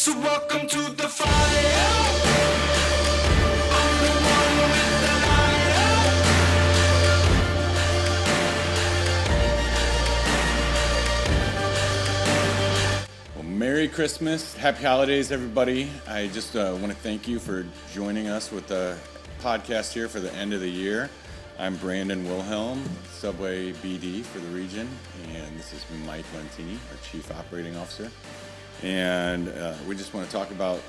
So welcome to the fire. I'm the one with the light. Well, Merry Christmas, Happy Holidays, everybody. I just want to thank you for joining us with the podcast here for the end of the year. I'm Brandon Wilhelm, Subway BD for the region, and this is Mike Lentini, our Chief Operating Officer. And we just want to talk about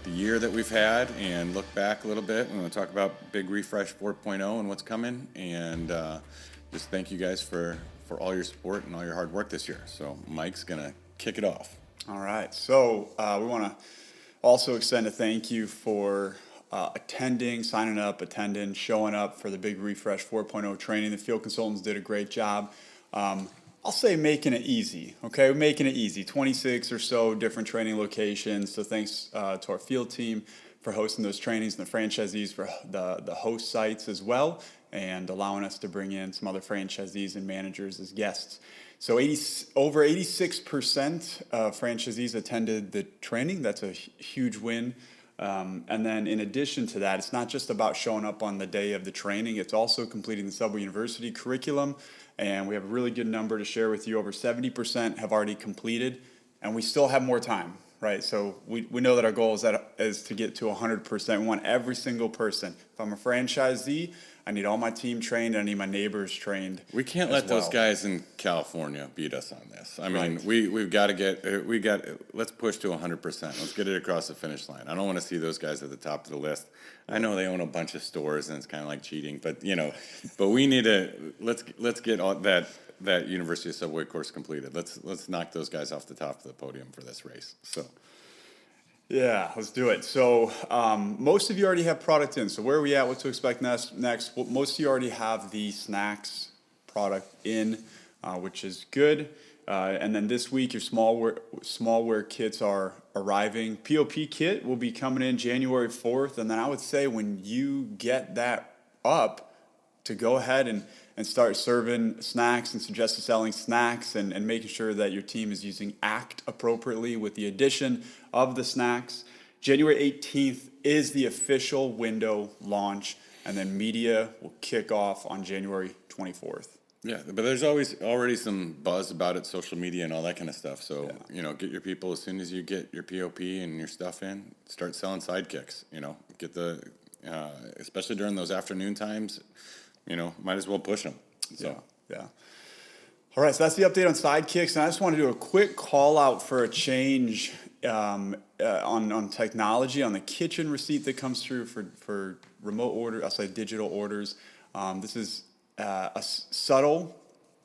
the year that we've had and look back a little bit. We want to talk about Big Refresh 4.0 and what's coming, and just thank you guys for all your support and all your hard work this year. So Mike's going to kick it off. All right. So we want to also extend a thank you for attending, signing up, attending, showing up for the Big Refresh 4.0 training. The field consultants did a great job. I'll say making it easy, okay? We're making it easy. 26 or so different training locations. So thanks to our field team for hosting those trainings and the franchisees for the host sites as well, and allowing us to bring in some other franchisees and managers as guests. So over 86% of franchisees attended the training. That's a huge win. And then in addition to that, it's not just about showing up on the day of the training, it's also completing the Subway University curriculum. And we have a really good number to share with you. Over 70% have already completed, and we still have more time, right? So we know that our goal is to get to 100%. We want every single person. If I'm a franchisee, I need all my team trained. I need my neighbors trained. We can't let those guys in California beat us on this. I mean, we've got to let's push to 100%. Let's get it across the finish line. I don't want to see those guys at the top of the list. I know they own a bunch of stores and it's kind of like cheating, but we need to let's get all that University of Subway course completed. Let's knock those guys off the top of the podium for this race. So. Yeah, let's do it. So most of you already have product in. So where are we at? What to expect next? Well, most of you already have the snacks product in, which is good. And then this week, your smallware kits are arriving. POP kit will be coming in January 4th. And then I would say when you get that up, to go ahead and start serving snacks and suggested selling snacks and making sure that your team is using ACT appropriately with the addition of the snacks. January 18th is the official window launch, and then media will kick off on January 24th. Yeah, but there's already some buzz about it, social media and all that kind of stuff. So, get your people as soon as you get your POP and your stuff in, start selling sidekicks, get especially during those afternoon times, might as well push them. So. Yeah. All right, so that's the update on sidekicks, and I just want to do a quick call out for a change on technology, on the kitchen receipt that comes through for remote order, I'll say digital orders. This is a subtle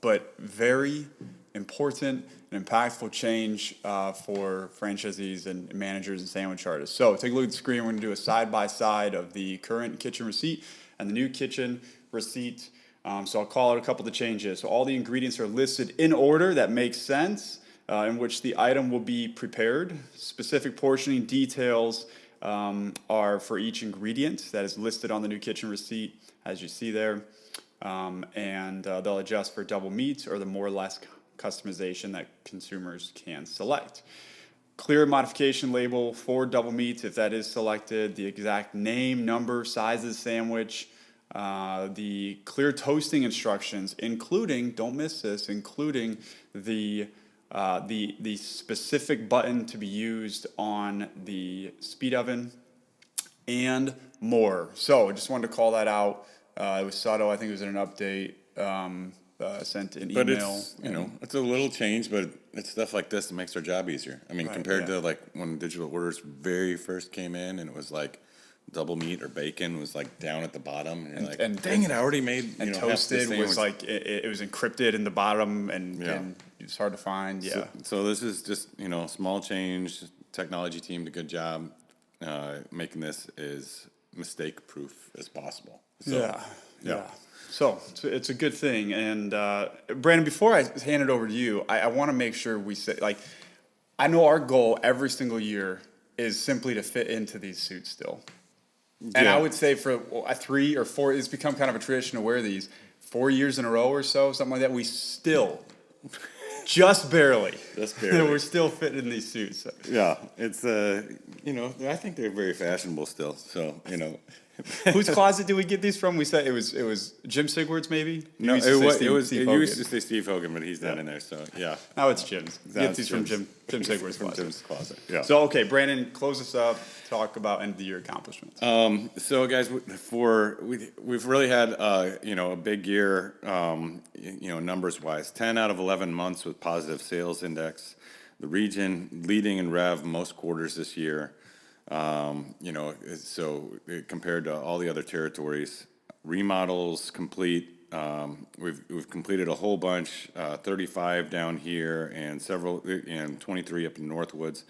but very important and impactful change for franchisees and managers and sandwich artists. So take a look at the screen. We're going to do a side-by-side of the current kitchen receipt and the new kitchen receipt. So I'll call out a couple of the changes. So all the ingredients are listed in order that makes sense, in which the item will be prepared. Specific portioning details are for each ingredient that is listed on the new kitchen receipt, as you see there. And they'll adjust for double meats or the more or less customization that consumers can select. Clear modification label for double meats if that is selected, the exact name, number, size of the sandwich, the clear toasting instructions, including, don't miss this, including the specific button to be used on the speed oven, and more. So I just wanted to call that out. It was subtle. I think it was in an update sent an email. But it's, it's a little change, but it's stuff like this that makes our job easier. I mean, compared to like when digital orders very first came in and it was like double meat or bacon was like down at the bottom, and you're like, dang it, I already made. And toasted was like it was encrypted in the bottom, and it's hard to find. Yeah. So this is just small change. Technology team did a good job making this as mistake proof as possible. So, yeah. So it's a good thing. And Brandon, before I hand it over to you, I want to make sure we say, I know our goal every single year is simply to fit into these suits still. And I would say for 3 or 4, it's become kind of a tradition to wear these 4 years in a row or so, something like that. We still just barely. Just barely. We're still fitting in these suits. So. Yeah, it's I think they're very fashionable still. So Whose closet did we get these from? We said it was Jim Sigwards, maybe. No, used it to say was Steve- it was Steve it Hogan. used to say Steve Hogan, but he's not in there. So yeah, Now it's Jim's. Now Get it's these from Jim's. Jim Sigwards' from closet. Jim's closet. Yeah. So okay, Brandon, close us up. Talk about end of the year accomplishments. So guys, we've really had a big year, numbers wise. 10 out of 11 months with positive sales index. The region leading in rev most quarters this year. So compared to all the other territories, remodels complete. We've completed a whole bunch, 35 down here and 23 up in Northwoods.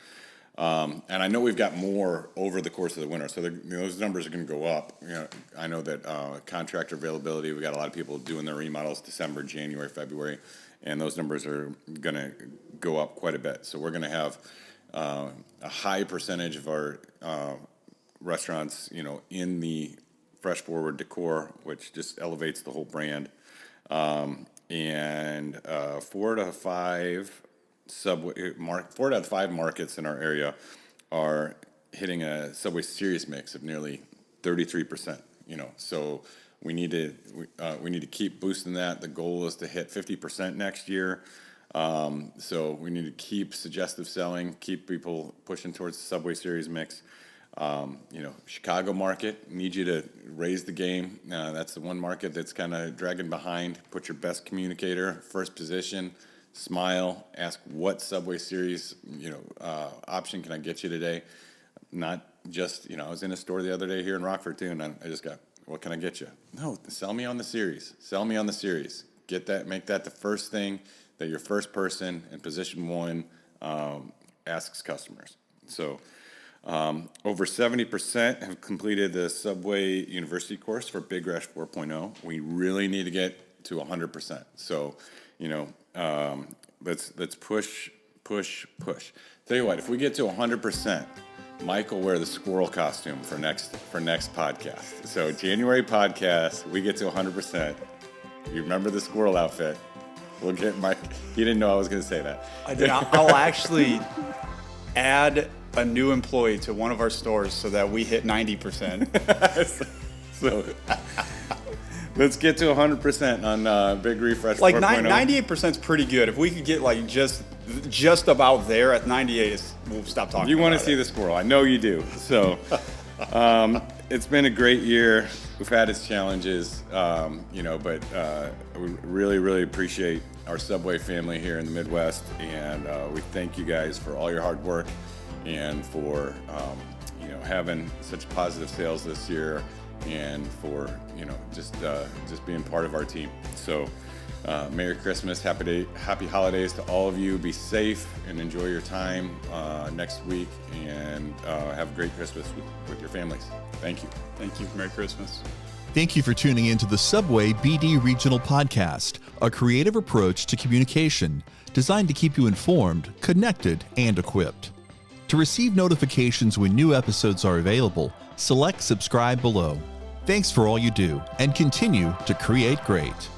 And I know we've got more over the course of the winter, so those numbers are going to go up. I know that contractor availability, we got a lot of people doing their remodels December, January, February, and those numbers are going to go up quite a bit. So we're going to have a high percentage of our restaurants, in the fresh forward decor, which just elevates the whole brand. And 4 to 5 markets in our area are hitting a Subway Series mix of nearly 33%. So we need to keep boosting that. The goal is to hit 50% next year. So we need to keep suggestive selling, keep people pushing towards the Subway Series mix. Chicago market, need you to raise the game. That's the one market that's kind of dragging behind. Put your best communicator first position. Smile. Ask what Subway Series option can I get you today. Not just I was in a store the other day here in Rockford too, and I just got, what can I get you? No, sell me on the series. Sell me on the series. Get that. Make that the first thing that your first person in position one asks customers. So. Over 70% have completed the Subway University course for Big Rush 4.0. We really need to get to 100%. So, let's push. Tell you what, if we get to 100%, Mike will wear the squirrel costume for next podcast. So January podcast, we get to 100%. You remember the squirrel outfit? We'll get Mike. He didn't know I was going to say that. I did. I'll actually add a new employee to one of our stores so that we hit 90%. So let's get to 100% on Big Refresh. Like 4.0. 98% is pretty good. If we could get like just about there at 98, we'll stop talking. You want to about see it. the squirrel? I know you do. So it's been a great year. We've had its challenges, but we really, really appreciate our Subway family here in the Midwest, and we thank you guys for all your hard work and for having such positive sales this year, and for just being part of our team. So Merry Christmas, happy holidays to all of you. Be safe and enjoy your time next week, and have a great Christmas with your families. Thank you. Thank you. Merry Christmas. Thank you for tuning in to the Subway BD Regional Podcast, a creative approach to communication designed to keep you informed, connected, and equipped. To receive notifications when new episodes are available, select subscribe below. Thanks for all you do, and continue to create great.